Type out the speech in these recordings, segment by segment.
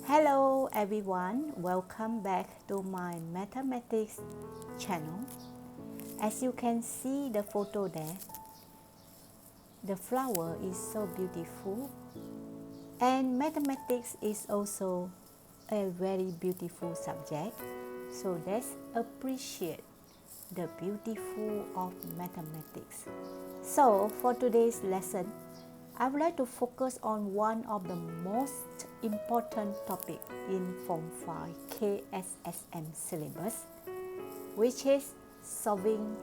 Hello everyone, welcome back to my mathematics channel. As you can see the photo there, the flower is so beautiful, and mathematics is also a very beautiful subject. So let's appreciate the beautiful of mathematics. So for today's lesson, I would like to focus on one of the most important topics in Form 5 KSSM syllabus, which is solving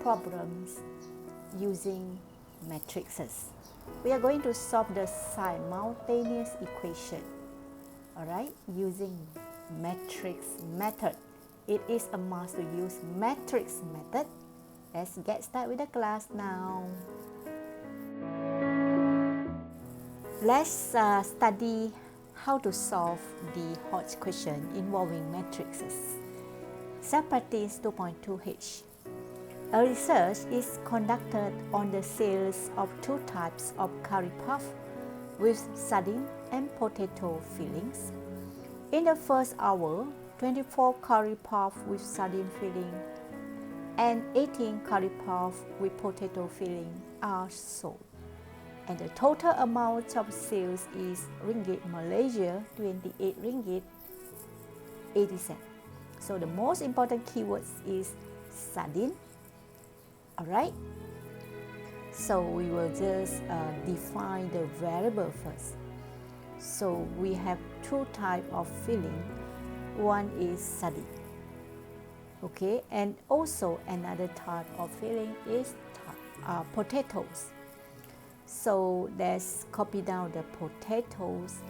problems using matrices. We are going to solve the simultaneous equation, alright, using matrix method. It is a must to use matrix method. Let's get started with the class now. Let's study how to solve the hot question involving matrices. Self-practice 2.2h. A research is conducted on the sales of two types of curry puff with sardine and potato fillings. In the first hour, 24 curry puff with sardine filling and 18 curry puff with potato filling are sold, and the total amount of sales is ringgit Malaysia 28 ringgit 80 cents. So the most important keywords is sardine. Alright, so we will just define the variable first. So we have two types of filling. One is sardine, okay, and also another type of filling is potatoes. So let's copy down the potatoes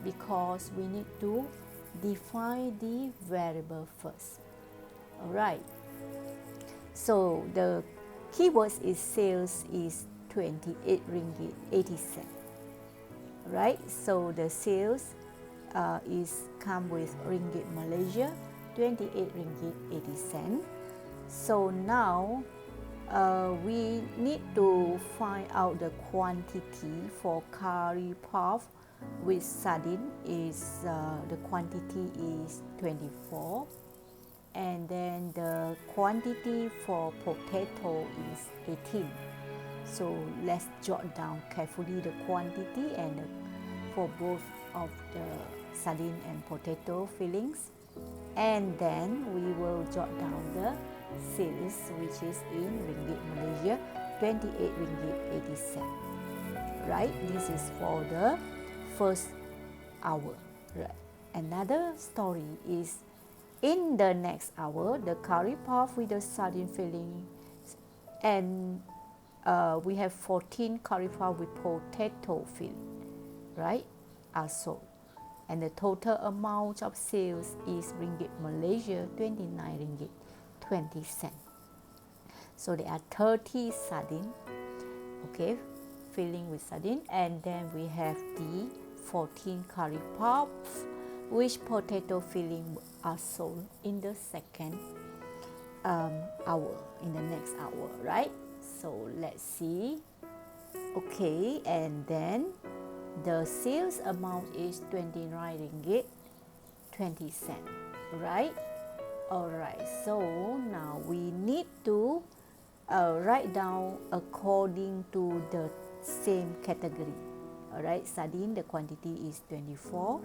because we need to define the variable first. Alright, so the keywords is sales is 28 ringgit 80 cents. Right, so the sales is come with ringgit Malaysia 28 ringgit 80 cents. So now we need to find out the quantity for curry puff with sardine. Is the quantity is 24, and then the quantity for potato is 18. So let's jot down carefully the quantity and for both of the sardine and potato fillings, and then we will jot down the sales, which is in ringgit Malaysia 28 ringgit 80 cents. Right, this is for the first hour. Right. Another story is in the next hour, the curry puff with the sardine filling, and we have 14 curry puff with potato filling, right, are sold, and the total amount of sales is ringgit Malaysia 29 ringgit 20 cents. So there are 30 sardine, okay, filling with sardine, and then we have the 14 curry puff which potato filling are sold in the second hour, in the next hour, right? So let's see. Okay, and then the sales amount is 29 ringgit 20 cents, right? Alright, so now we need to write down according to the same category. Alright, sardine, the quantity is 24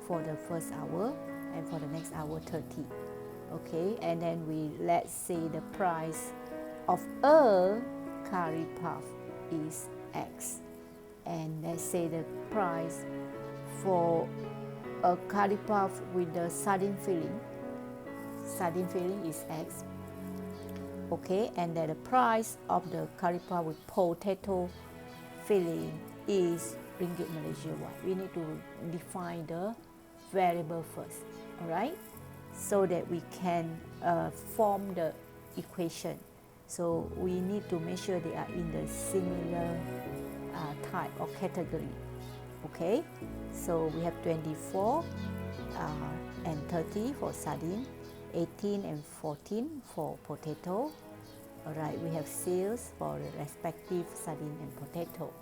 for the first hour, and for the next hour 30. Okay, and then let's say the price of a curry puff is X, and let's say the price for a curry puff with the sardine filling is X. Okay, and then the price of the curry puff with potato filling is ringgit Malaysia Y. We need to define the variable first, alright, so that we can form the equation. So we need to make sure they are in the similar type or category. Okay, so we have 24 and 30 for sardine, 18 and 14 for potato. Alright, we have sales for the respective sardine and potato.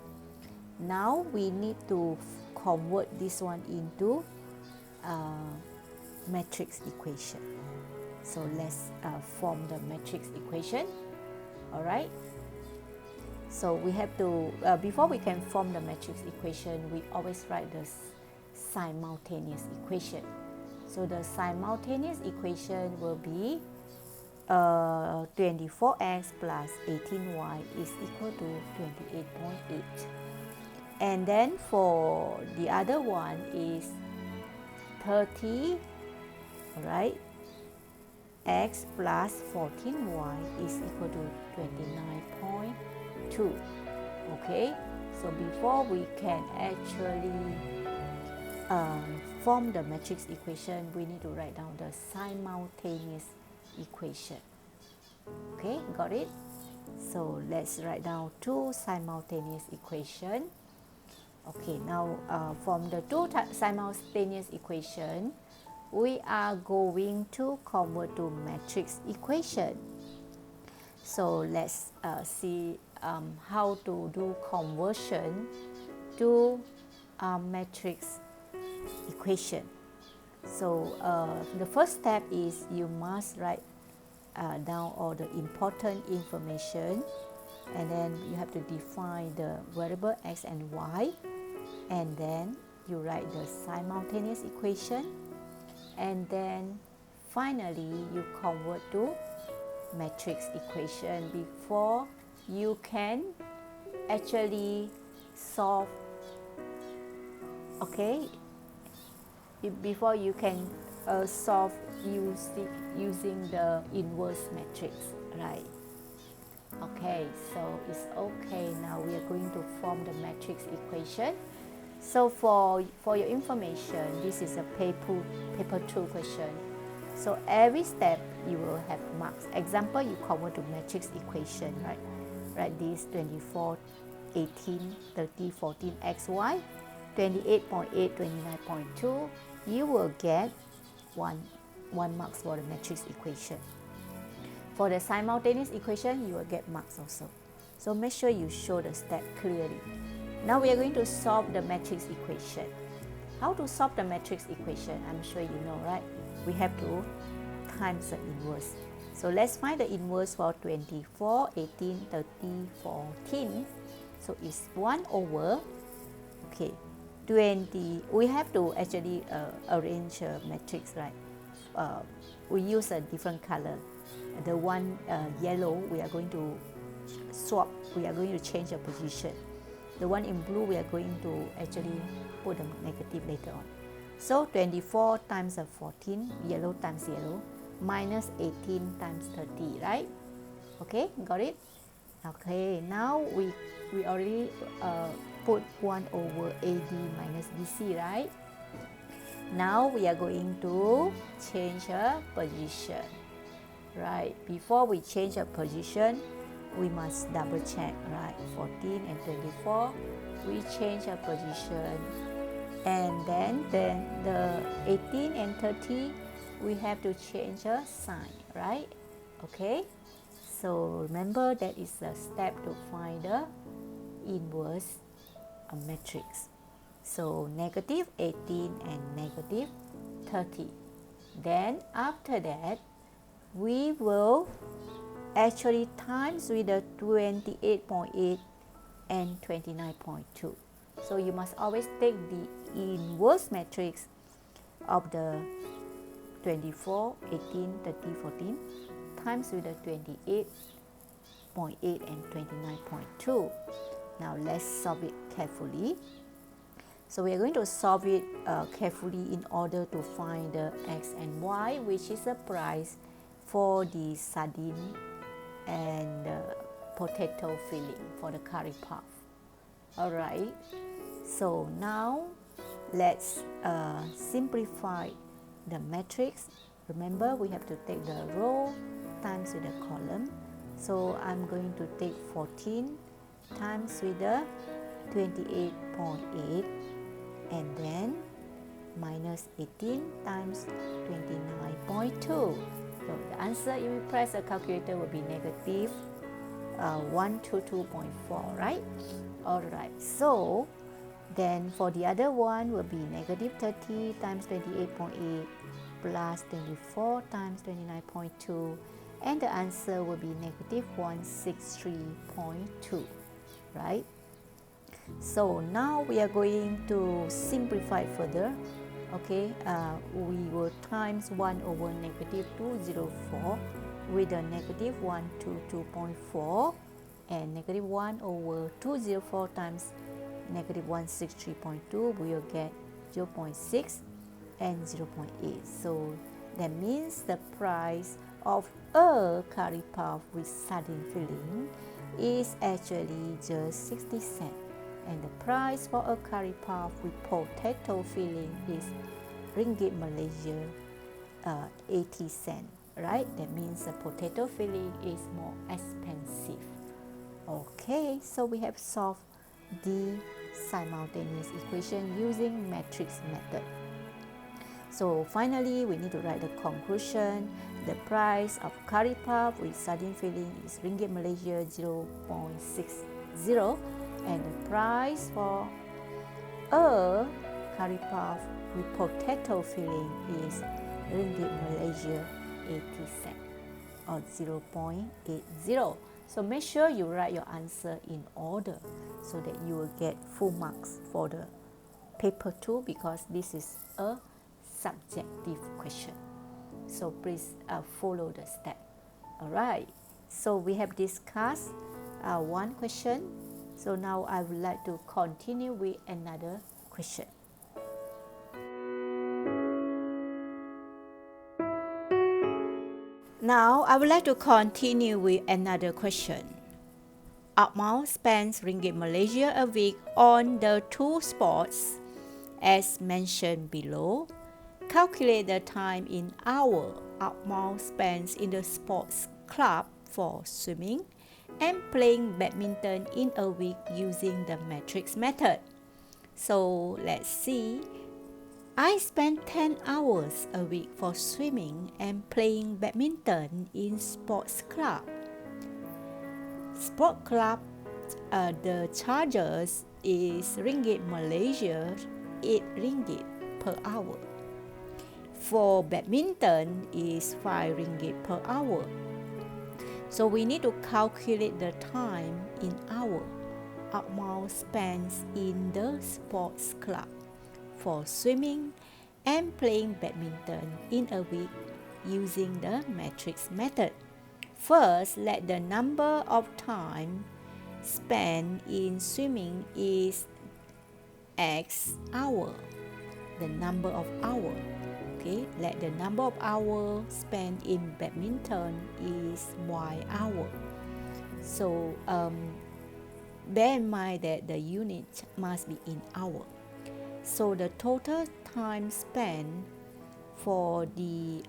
Now we need to convert this one into matrix equation. So let's form the matrix equation. All right. So we have to, before we can form the matrix equation, we always write the simultaneous equation. So the simultaneous equation will be 24x plus 18y is equal to 28.8. And then for the other one is 30, right? X plus 14y is equal to 29.2. Okay, so before we can actually form the matrix equation, we need to write down the simultaneous equation. Okay, got it? So let's write down two simultaneous equation. Okay, now from the two simultaneous equation, we are going to convert to matrix equation. So let's see how to do conversion to matrix equation. So the first step is you must write down all the important information, and then you have to define the variable x and y, and then you write the simultaneous equation, and then finally you convert to matrix equation before you can actually solve. Okay, before you can solve using the inverse matrix, right? Okay, so it's okay. Now we are going to form the matrix equation. So for your information, this is a paper 2 question. So every step you will have marks. Example, you convert to matrix equation, right? Write this 24, 18, 30, 14, xy, 28.8, 29.2. You will get one marks for the matrix equation. For the simultaneous equation, you will get marks also. So make sure you show the step clearly. Now we are going to solve the matrix equation. How to solve the matrix equation? I'm sure you know, right? We have to times the inverse. So let's find the inverse for 24, 18, 30, 14. So it's 1 over, okay, 20. We have to actually arrange a matrix, right? We use a different color. The one yellow, we are going to swap. We are going to change the position. The one in blue, we are going to actually put a negative later on. So 24 times 14, yellow times yellow, minus 18 times 30, right? Okay, got it? Okay, now we already put 1 over AD minus BC, right? Now we are going to change a position, right? Before we change a position, we must double check, right? 14 and 24, we change a position, and then the 18 and 30, we have to change a sign, right? Okay, so remember that is a step to find the inverse matrix. So negative 18 and negative 30. Then after that, we will actually times with the 28.8 and 29.2. So you must always take the inverse matrix of the 24, 18, 30, 14 times with the 28.8 and 29.2. Now let's solve it carefully. So we are going to solve it carefully in order to find the x and y, which is the price for the sardine and potato filling for the curry puff. Alright, so now let's simplify the matrix. Remember, we have to take the row times with the column. So I'm going to take 14 times with the 28.8, and then minus 18 times 29.2. So the answer, if you press the calculator, will be negative 122.4, right? Alright, so Then for the other one will be negative 30 times 28.8 plus 24 times 29.2, and the answer will be negative 163.2, right? So now we are going to simplify further. Okay, we will times 1 over negative 204 with a negative 122.4, and negative 1 over 204 times negative 163.2, we will get 0.6 and 0.8. So that means the price of a curry puff with sardine filling is actually just 60 cents, and the price for a curry puff with potato filling is ringgit Malaysia 80 cents, right? That means the potato filling is more expensive. Okay, so we have solved the simultaneous equation using matrix method. So finally, we need to write the conclusion. The price of curry puff with sardine filling is ringgit Malaysia 0.60, and the price for a curry puff with potato filling is ringgit Malaysia 80 cents or 0.80. So make sure you write your answer in order so that you will get full marks for the paper 2, because this is a subjective question. So please follow the step. Alright, so we have discussed one question. So now I would like to continue with another question. Now I would like to continue with another question. Akmal spends ringgit Malaysia a week on the 2 sports as mentioned below. Calculate the time in hour Akmal spends in the sports club for swimming and playing badminton in a week using the matrix method. So let's see. I spend 10 hours a week for swimming and playing badminton in sports club. Sport club, the charges is ringgit Malaysia 8 ringgit per hour. For badminton is 5 ringgit per hour. So we need to calculate the time in hour Akmal spends in the sports club for swimming and playing badminton in a week using the matrix method. First, let the number of time spent in swimming is X hour, the number of hour. Okay, let the number of hours spent in badminton is Y hour. So bear in mind that the unit must be in hour. So the total time spent for the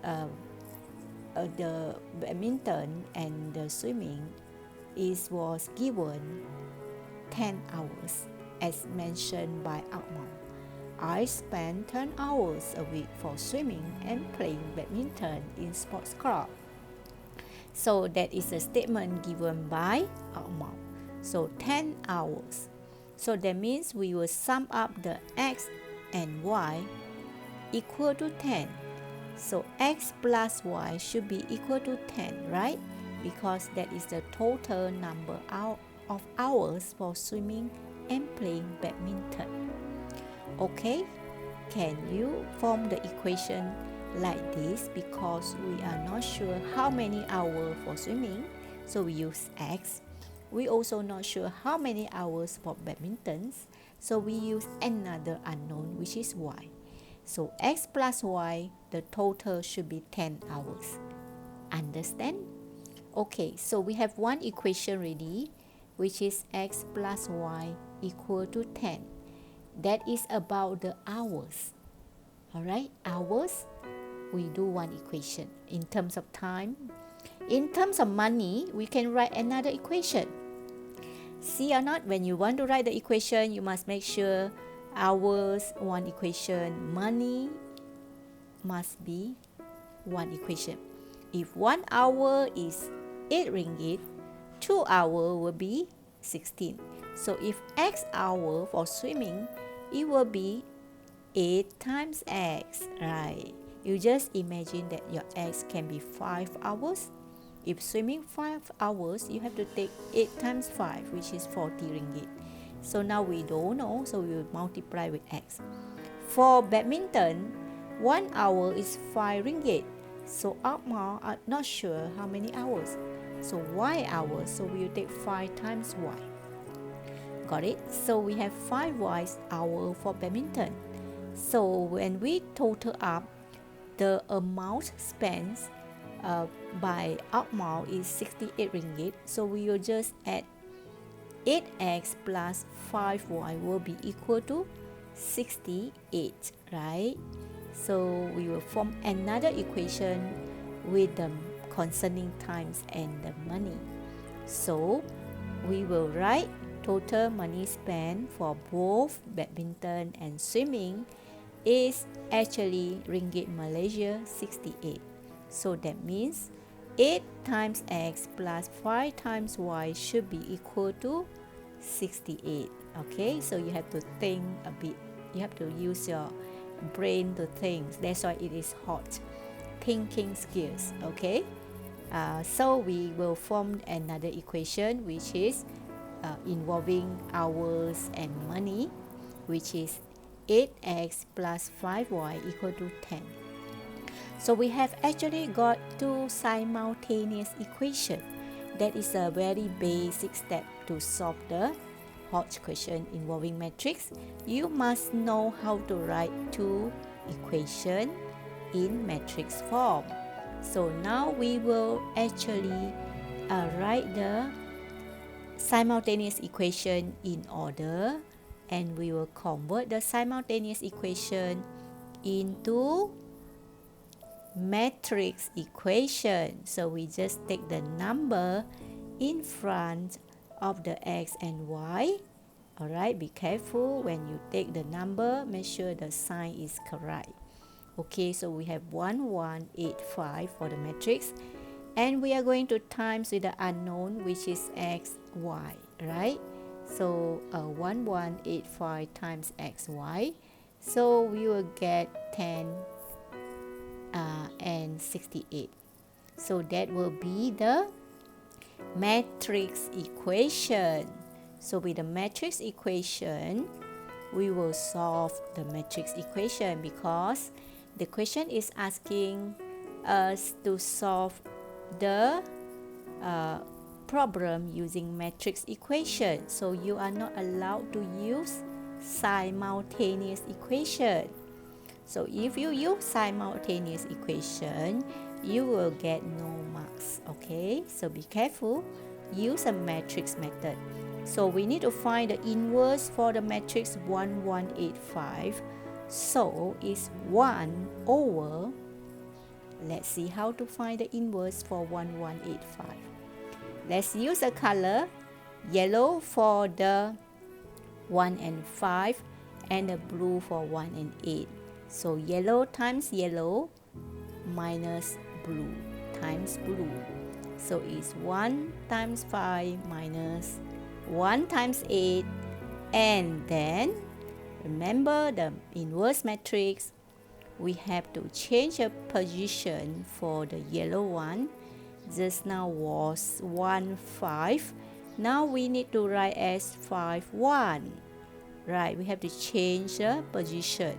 badminton and the swimming was given 10 hours as mentioned by Akmal. I spend 10 hours a week for swimming and playing badminton in sports club. So that is a statement given by Akmal. So 10 hours. So that means we will sum up the X and Y equal to 10. So X plus Y should be equal to 10, right? Because that is the total number of hours for swimming and playing badminton. Okay, can you form the equation like this? Because we are not sure how many hours for swimming, so we use X. We also not sure how many hours for badminton, so we use another unknown, which is Y. So X plus Y, the total should be 10 hours. Understand? Okay, so we have one equation ready, which is X plus Y equal to 10. That is about the hours. Alright, hours, we do one equation. In terms of time, in terms of money, we can write another equation. See or not, when you want to write the equation, you must make sure hours, one equation, money must be one equation. If 1 hour is 8 ringgit, 2 hours will be 16. So if X hour for swimming it will be 8 times x, right? You just imagine that your x can be 5 hours. If swimming 5 hours, you have to take 8 times 5, which is 40 ringgit. So now we don't know, so we will multiply with x. For badminton, 1 hour is 5 ringgit. So Akmal are not sure how many hours. So y hours, so we will take 5 times y. Got it? So we have 5 y's hour for badminton. So when we total up, the amount spent by Akmal is 68 ringgit. So we will just add 8x plus 5y will be equal to 68, right? So we will form another equation with the concerning times and the money. So we will write total money spent for both badminton and swimming is actually ringgit Malaysia 68. So that means 8 times x plus 5 times y should be equal to 68. Okay, so you have to think a bit. You have to use your brain to think. That's why it is hot. Thinking skills. Okay, so we will form another equation which is involving hours and money, which is 8x plus 5y equal to 10. So we have actually got two simultaneous equations. That is a very basic step to solve the Hodge question involving matrix. You must know how to write two equations in matrix form. So now we will actually write the simultaneous equation in order, and we will convert the simultaneous equation into matrix equation. So we just take the number in front of the x and y. Alright, be careful when you take the number, make sure the sign is correct. Okay, so we have 1185 for the matrix, and we are going to times with the unknown, which is x, y, right? So 1185 times x, y. So we will get 10 and 68. So that will be the matrix equation. So with the matrix equation, we will solve the matrix equation because the question is asking us to solve the problem using matrix equation. So you are not allowed to use simultaneous equation. So if you use simultaneous equation, you will get no marks. Okay, so be careful. Use a matrix method. So we need to find the inverse for the matrix 1185. So it's 1 over, let's see how to find the inverse for 1185. Let's use a color, yellow for the 1 and 5 and the blue for 1 and 8. So yellow times yellow minus blue times blue. So it's 1 times 5 minus 1 times 8, and then remember the inverse matrix, we have to change a position for the yellow one. Just now was 1 5. Now we need to write as 5 1. Right, we have to change the position.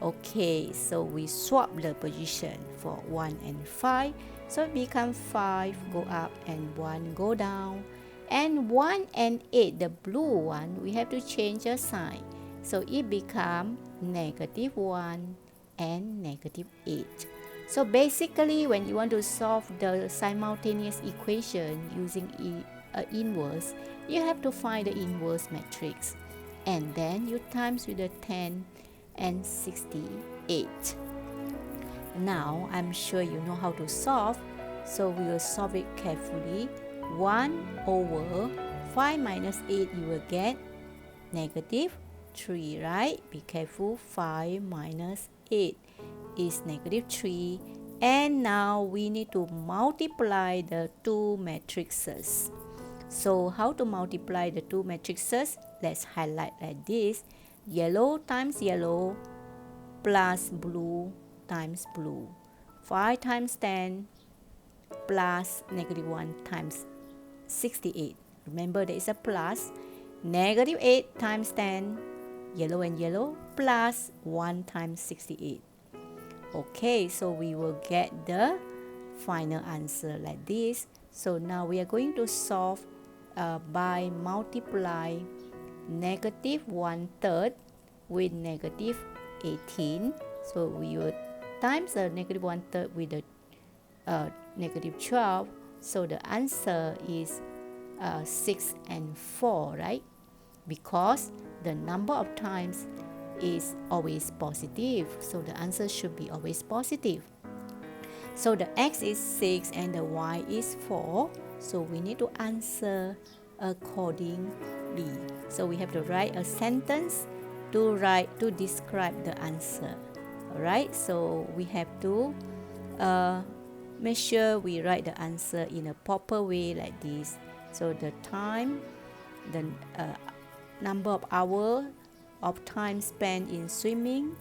Okay, so we swap the position for 1 and 5. So it becomes 5 go up and 1 go down. And 1 and 8, the blue one, we have to change the sign. So it becomes -1 and -8. So basically, when you want to solve the simultaneous equation using inverse, you have to find the inverse matrix. And then you times with the 10 and 68. Now, I'm sure you know how to solve. So we will solve it carefully. 1 over 5 minus 8, you will get -3, right? Be careful, 5 minus 8 is -3. And now we need to multiply the two matrices. So how to multiply the two matrices? Let's highlight like this. yellow times yellow plus blue times blue. 5 times 10 plus negative 1 times 68. Remember there is a plus. Negative 8 times 10, yellow and yellow, plus 1 times 68. Okay, so we will get the final answer like this. So now we are going to solve by multiply negative 1/3 with negative 18. So we will times the negative 1/3 with the negative 12. So the answer is 6 and 4, right? Because the number of times is always positive, so the answer should be always positive. So the x is 6 and the y is 4, so we need to answer accordingly. So we have to write a sentence to describe the answer. Alright, so we have to make sure we write the answer in a proper way like this. So the time, the number of hours of time spent in swimming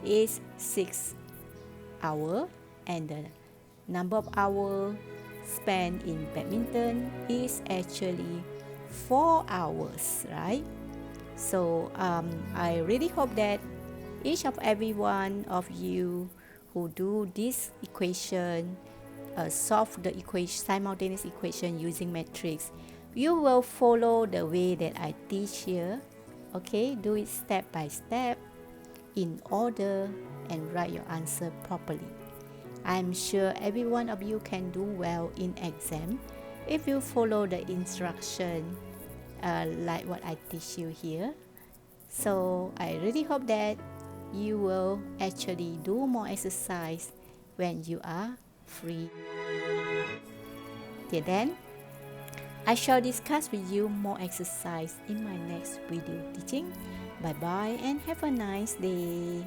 is 6 hours, and the number of hours spent in badminton is actually 4 hours, right? So I really hope that each of every one of you who do this equation, solve the simultaneous equation using matrix, you will follow the way that I teach here. Okay, do it step by step in order and write your answer properly. I'm sure every one of you can do well in exam if you follow the instruction like what I teach you here. So I really hope that you will actually do more exercise when you are free. Till then, I shall discuss with you more exercise in my next video teaching. Bye bye and have a nice day.